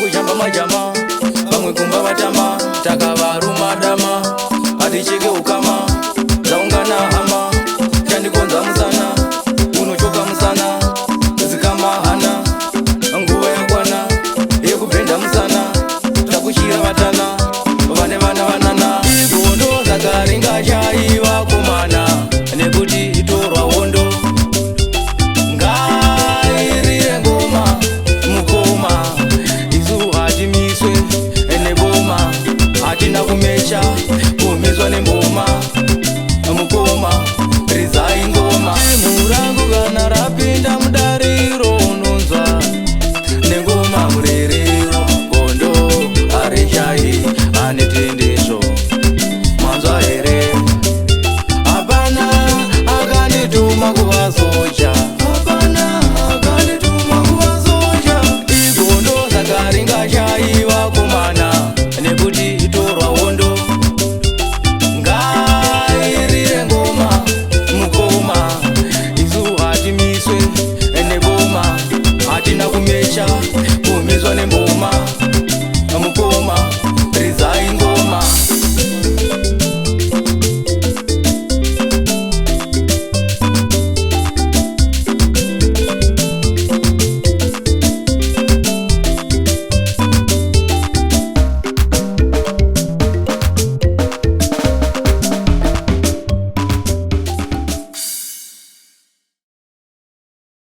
kushamba majama pamwe kumba vatama takavaruma dama aticheke ukama zaungana hama chandikonza musana unochoka musana zikama hana nguva yakwana yekubhenda musana takushira vatana vane vana vanana igondo zakaringa chaiva kumana nekuti itorwa hondo ngairire ngoma mukoma isu hatimiswe neboma hatina kumecha kumiswa nemboma mukoma rizai ngoma murangu kana rapinda mudariro unonzwa nengoma murerero gondo arishai anetendesho manzwa here hapana akanituma kuvasoja hapana akanituma kuvasoja igondo zakaringa chaiva kumana nekuti itorwa hondo ngairire ngoma mukoma isu hatimiswe neboma hatina kumecha kumiswa nemboma